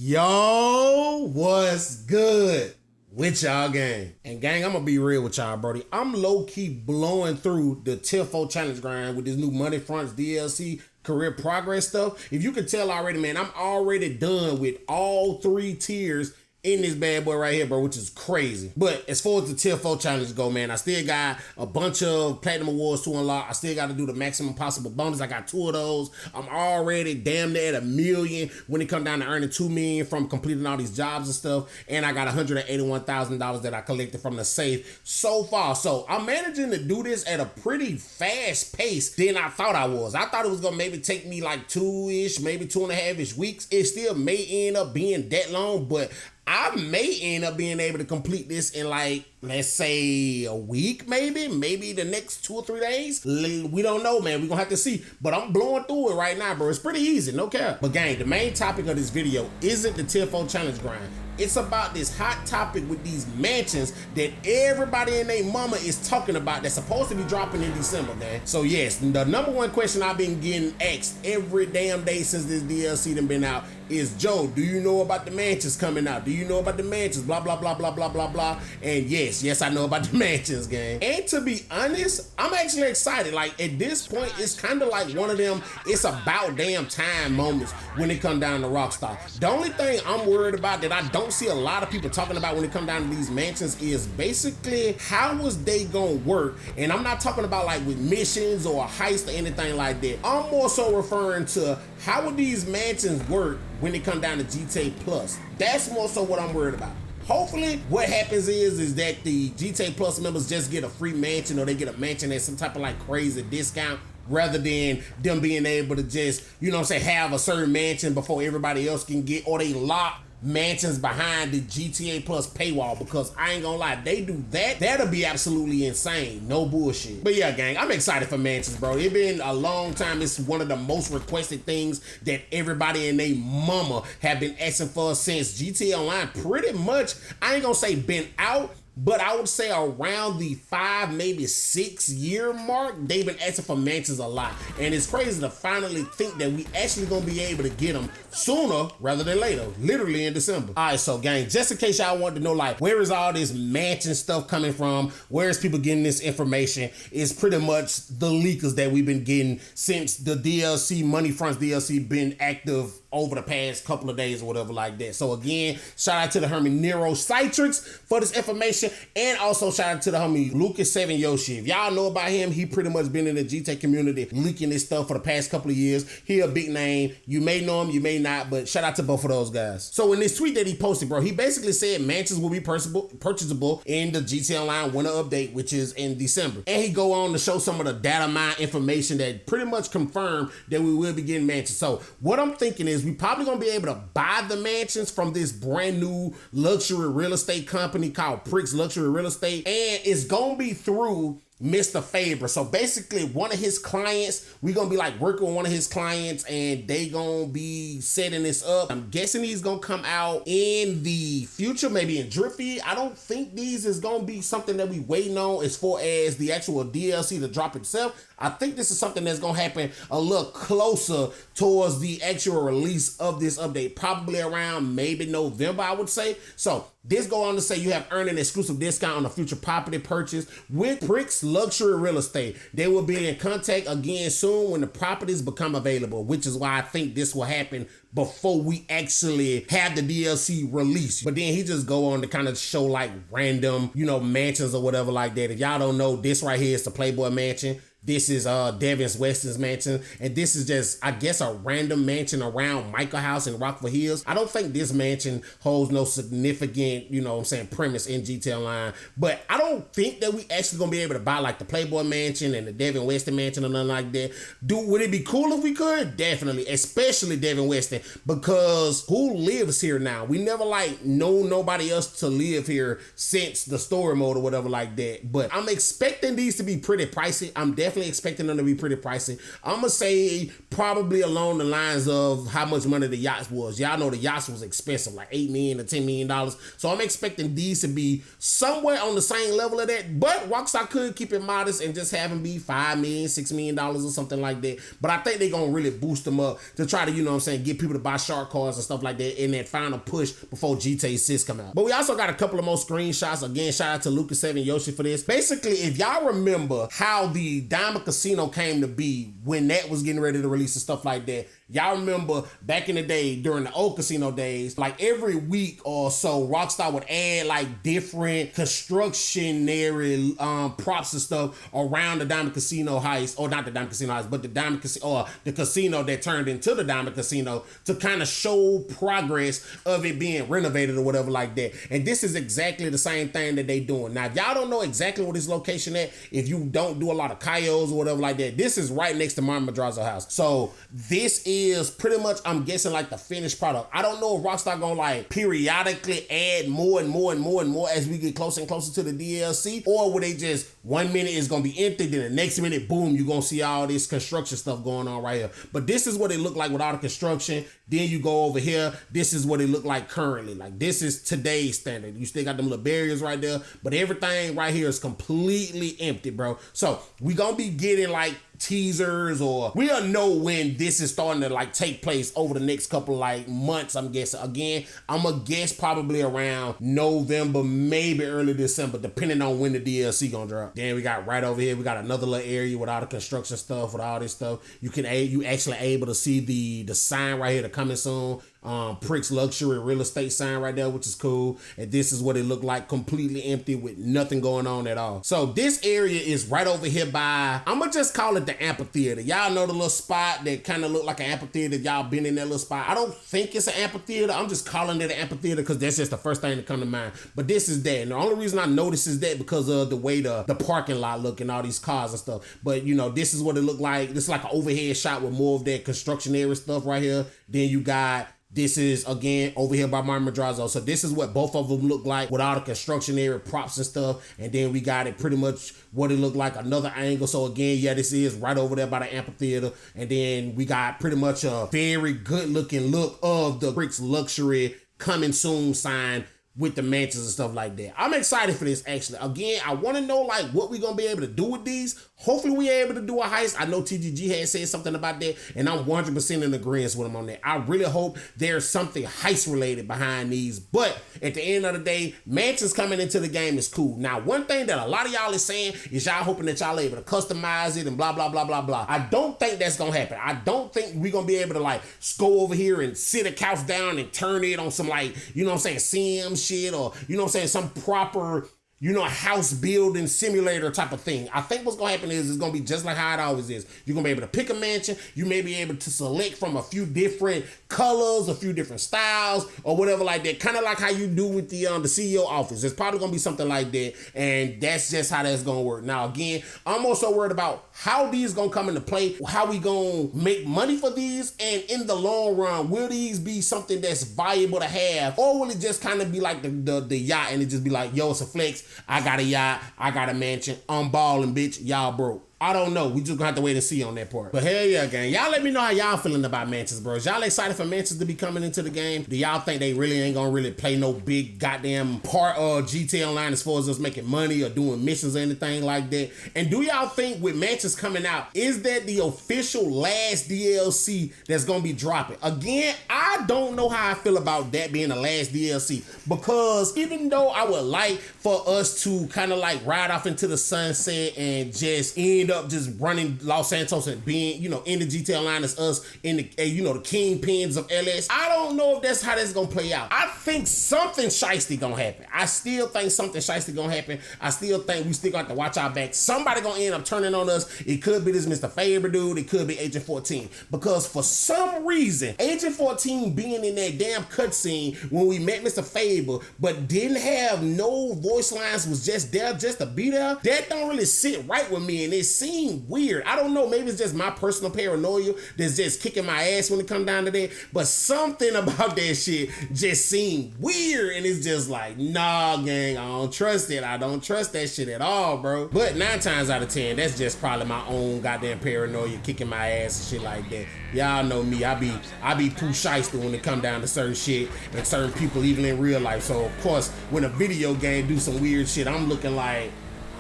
Yo, what's good with y'all, gang? And gang, I'm gonna be real with y'all, brody. I'm low-key blowing through the Tier 4 challenge grind with this new Money Fronts DLC career progress stuff. If you can tell already, man, I'm already done with all 3 tiers in this bad boy right here, bro, which is crazy. But as far as the Tier 4 challenge go, man, I still got a bunch of platinum awards to unlock. I still got to do the maximum possible bonus. I got 2 of those. I'm already damn near at $1 million when it come down to earning $2 million from completing all these jobs and stuff. And I got $181,000 that I collected from the safe so far. So I'm managing to do this at a pretty fast pace than I thought I was. I thought it was gonna maybe take me like 2-ish, maybe 2.5-ish weeks. It still may end up being that long, but I may end up being able to complete this in like, let's say a week, maybe the next 2 or 3 days. We don't know, man. We're gonna have to see. But I'm blowing through it right now, bro. It's pretty easy, no cap. But gang, the main topic of this video isn't the Tier 4 challenge grind. It's about this hot topic with these mansions that everybody and their mama is talking about that's supposed to be dropping in December, man. So yes, the number one question I've been getting asked every damn day since this DLC done been out is, Joe, do you know about the mansions coming out? Do you know about the mansions? Blah, blah, blah, blah, blah, blah, blah. And yes, I know about the mansions, gang. And to be honest, I'm actually excited. Like, at this point, it's kind of like one of them, it's about damn time moments when it come down to Rockstar. The only thing I'm worried about that I don't see a lot of people talking about when it come down to these mansions is basically how was they gonna work. And I'm not talking about like with missions or a heist or anything like that. I'm more so referring to how would these mansions work when it come down to GTA Plus. That's more so what I'm worried about. Hopefully what happens is that the GTA Plus members just get a free mansion, or they get a mansion at some type of like crazy discount, rather than them being able to just, you know what I'm saying, have a certain mansion before everybody else can get, or they lock mansions behind the GTA Plus paywall. Because I ain't gonna lie, they do that, that'll be absolutely insane. No bullshit. But yeah, gang, I'm excited for mansions, bro. It's been a long time. It's one of the most requested things that everybody and they mama have been asking for since GTA Online pretty much, I ain't gonna say been out, but I would say around the 5, maybe 6 year mark, they've been asking for mansions a lot. And it's crazy to finally think that we actually gonna be able to get them sooner rather than later, literally in December. All right, so gang, just in case y'all want to know, like, where is all this mansion stuff coming from? Where is people getting this information? It's pretty much the leakers that we've been getting since the DLC, Money Fronts DLC, been active over the past couple of days or whatever like that. So again, shout out to the homie Nero Citrix for this information, and also shout out to the homie Lucas7 Yoshi. If y'all know about him, he pretty much been in the GTA community leaking this stuff for the past couple of years. He a big name. You may know him, you may not, but shout out to both of those guys. So in this tweet that he posted, bro, he basically said mansions will be purchasable in the GTA Online winter update, which is in December. And he go on to show some of the data mine information that pretty much confirm that we will be getting mansions. So what I'm thinking is we probably gonna be able to buy the mansions from this brand new luxury real estate company called Pricks Luxury Real Estate, and it's gonna be through Mr. Faber. So basically one of his clients, we gonna be like working with one of his clients, and they gonna be setting this up. I'm guessing he's gonna come out in the future, maybe in Drifty. I don't think these is gonna be something that we waiting on as far as the actual DLC to drop itself. I think this is something that's gonna happen a little closer towards the actual release of this update, probably around maybe November, I would say. So this go on to say you have earned an exclusive discount on a future property purchase with Pricks Luxury Real Estate. They will be in contact again soon when the properties become available, which is why I think this will happen before we actually have the DLC released. But then he just go on to kind of show like random, you know, mansions or whatever like that. If y'all don't know, this right here is the Playboy Mansion. This is Devin Weston's mansion, and this is just, I guess, a random mansion around Michael House in Rockford Hills. I don't think this mansion holds no significant, you know what I'm saying, premise in GTA Online, but I don't think that we actually gonna be able to buy like the Playboy Mansion and the Devin Weston Mansion or nothing like that. Would it be cool if we could? Definitely, especially Devin Weston, because who lives here now? We never like know nobody else to live here since the story mode or whatever like that, but I'm expecting these to be pretty pricey. I'm definitely definitely expecting them to be pretty pricey. I'm gonna say probably along the lines of how much money the yachts was. Y'all know the yachts was expensive, like $8 million to $10 million. So I'm expecting these to be somewhere on the same level of that. But Rockstar could keep it modest and just have them be $5 million, $6 million or something like that. But I think they're gonna really boost them up to try to, you know what I'm saying, get people to buy shark cards and stuff like that in that final push before GTA 6 come out. But we also got a couple of more screenshots. Again, shout out to Lucas7 Yoshi for this. Basically, if y'all remember how the Diamond Casino came to be when that was getting ready to release and stuff like that, y'all remember back in the day during the old casino days, like every week or so, Rockstar would add like different constructionary props and stuff around the Diamond Casino heist, or not the Diamond Casino heist, but the Diamond Casino, or the casino that turned into the Diamond Casino, to kind of show progress of it being renovated or whatever like that. And this is exactly the same thing that they doing. Now, if y'all don't know exactly where this location at, if you don't do a lot of Kayos or whatever like that, this is right next to Martin Madrazo house. So this is pretty much, I'm guessing, like the finished product. I don't know if Rockstar gonna like periodically add more and more and more and more as we get closer and closer to the DLC, or will they just 1 minute is gonna be empty, then the next minute, boom, you're gonna see all this construction stuff going on right here. But this is what it look like with all the construction. Then you go over here, this is what it look like currently. Like this is today's standard. You still got them little barriers right there, but everything right here is completely empty, bro. So we gonna be getting like teasers, or we'll know when this is starting to like take place over the next couple like months, I'm guessing. Again, I'm gonna guess probably around November, maybe early December, depending on when the DLC gonna drop. Then we got right over here, we got another little area with all the construction stuff, with all this stuff. You actually able to see the sign right here, the coming soon. Pricks Luxury Real Estate sign right there, which is cool. And this is what it looked like, completely empty with nothing going on at all. So this area is right over here by, I'm gonna just call it the amphitheater. Y'all know the little spot that kind of look like an amphitheater. Y'all been in that little spot. I don't think it's an amphitheater. I'm just calling it an amphitheater because that's just the first thing that come to mind. But this is that. And the only reason I notice is that because of the way the parking lot look and all these cars and stuff. But you know, this is what it looked like. This is like an overhead shot with more of that construction area stuff right here. Then you got, this is, again, over here by Martin Madrazo. So this is what both of them look like with all the construction area props and stuff. And then we got it pretty much what it looked like, another angle. So again, yeah, this is right over there by the amphitheater. And then we got pretty much a very good looking look of the Bricks Luxury coming soon sign with the mansions and stuff like that. I'm excited for this, actually. Again, I want to know like what we're gonna be able to do with these. Hopefully we're able to do a heist. I know TGG had said something about that, and I'm 100% in agreement with him on that. I really hope there's something heist related behind these. But at the end of the day, mansions coming into the game is cool. Now, one thing that a lot of y'all is saying is y'all hoping that y'all able to customize it and blah, blah, blah, blah, blah. I don't think that's gonna happen. I don't think we're gonna be able to like go over here and sit a couch down and turn it on some like, you know what I'm saying, sim shit, or you know what I'm saying, some proper, you know, house building simulator type of thing. I think what's gonna happen is it's gonna be just like how it always is. You're gonna be able to pick a mansion. You may be able to select from a few different colors, a few different styles, or whatever like that. Kind of like how you do with the CEO office. It's probably gonna be something like that, and that's just how that's gonna work. Now, again, I'm also worried about how these gonna come into play, how we gonna make money for these, and in the long run, will these be something that's valuable to have, or will it just kind of be like the yacht, and it just be like, yo, it's a flex. I got a yacht, I got a mansion, I'm balling, bitch, y'all broke. I don't know. We just gonna have to wait and see on that part. But hell yeah, gang. Y'all let me know how y'all feeling about mansions, bros. Y'all excited for mansions to be coming into the game? Do y'all think they really ain't gonna really play no big goddamn part of GTA Online as far as us making money or doing missions or anything like that? And do y'all think with mansions coming out, is that the official last DLC that's gonna be dropping? Again, I don't know how I feel about that being the last DLC, because even though I would like for us to kind of like ride off into the sunset and just end up just running Los Santos and being, you know, in the GTA Online as us in the, you know, the kingpins of LS. I don't know if that's how that's gonna play out. I think something shiesty gonna happen. I still think something shiesty gonna happen. I still think we still got to watch our back. Somebody gonna end up turning on us. It could be this Mr. Faber dude. It could be Agent 14. Because for some reason, Agent 14 being in that damn cutscene when we met Mr. Faber, but didn't have no voice lines, was just there just to be there, that don't really sit right with me. And it's seem weird. I don't know, maybe it's just my personal paranoia that's just kicking my ass when it comes down to that, but something about that shit just seemed weird, and it's just like, nah, gang, I don't trust it. I don't trust that shit at all, bro. But 9 times out of 10, that's just probably my own goddamn paranoia kicking my ass and shit like that. Y'all know me, I be too shyster when it come down to certain shit and certain people even in real life. So of course, when a video game do some weird shit, I'm looking like,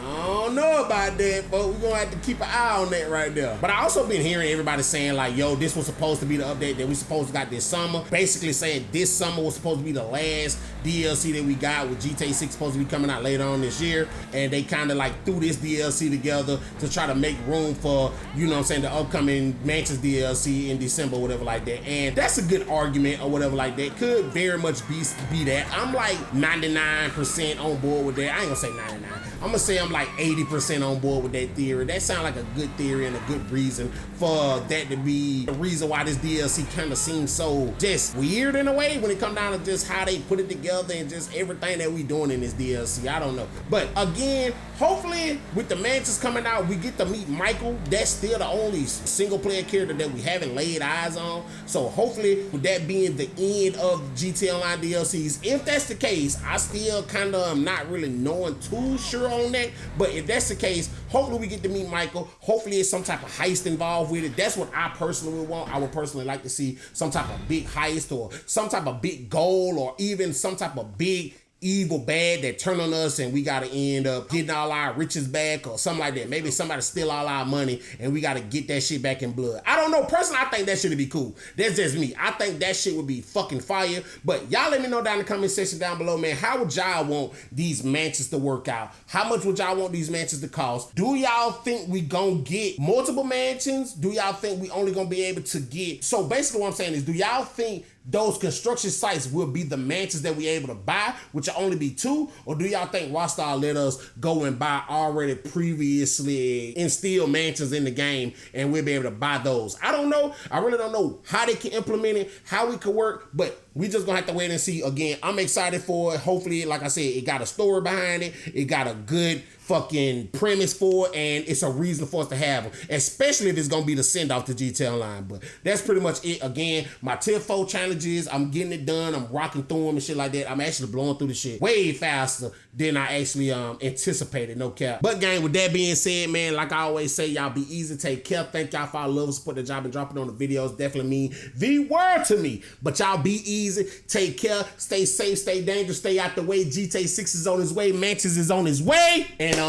I don't know about that, but we're gonna have to keep an eye on that right there. But I also been hearing everybody saying like, yo, this was supposed to be the update that we supposed to got this summer. Basically saying this summer was supposed to be the last DLC that we got, with GTA 6 supposed to be coming out later on this year. And they kind of like threw this DLC together to try to make room for, you know what I'm saying, the upcoming Mansions DLC in December or whatever like that. And that's a good argument or whatever like that. Could very much be that. I'm like 99% on board with that. I ain't gonna say 99. I'm gonna say I'm like 80% on board with that theory. That sounds like a good theory and a good reason for that to be the reason why this DLC kind of seems so just weird in a way when it comes down to just how they put it together and just everything that we doing in this DLC. I don't know. But again, hopefully with the Mansions coming out, we get to meet Michael. That's still the only single player character that we haven't laid eyes on. So hopefully with that being the end of GTA Online DLCs, if that's the case, I still kind of am not really knowing too sure on that. But if that's the case, hopefully we get to meet Michael. Hopefully it's some type of heist involved with it. That's what I personally would want. I would personally like to see some type of big heist or some type of big goal or even some type of big evil bad that turn on us and we gotta end up getting all our riches back or something like that. Maybe somebody steal all our money and we gotta get that shit back in blood. I don't know. Personally, I think that shit would be cool. That's just me. I think that shit would be fucking fire. But y'all let me know down in the comment section down below, man. How would y'all want these mansions to work out? How much would y'all want these mansions to cost? Do y'all think we gonna get multiple mansions? Do y'all think we only gonna be able to get... So basically what I'm saying is, do y'all think those construction sites will be the mansions that we able to buy, which will only be 2? Or do y'all think Rockstar let us go and buy already previously instilled mansions in the game and we'll be able to buy those? I don't know. I really don't know how they can implement it, how it could work, but we just gonna have to wait and see. Again, I'm excited for it. Hopefully, like I said, it got a story behind it. It got a good fucking premise for it, and it's a reason for us to have them, especially if it's gonna be the send-off to GTA Online. But that's pretty much it. Again, my tier 4 challenges, I'm getting it done. I'm rocking through them and shit like that. I'm actually blowing through the shit way faster than I actually anticipated, no cap. But gang, with that being said, man, like I always say, y'all be easy, take care. Thank y'all for all love and support that y'all been dropping on the videos. Definitely mean the world to me. But y'all be easy, take care, stay safe, stay dangerous, stay out the way. GTA 6 is on his way, Mansions is on his way, and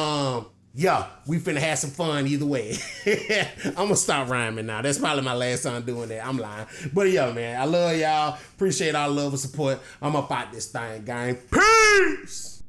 yeah, we finna have some fun either way. I'm gonna stop rhyming now. That's probably my last time doing that. I'm lying. But yeah, man, I love y'all. Appreciate all love and support. I'm up out this thing, gang. Peace!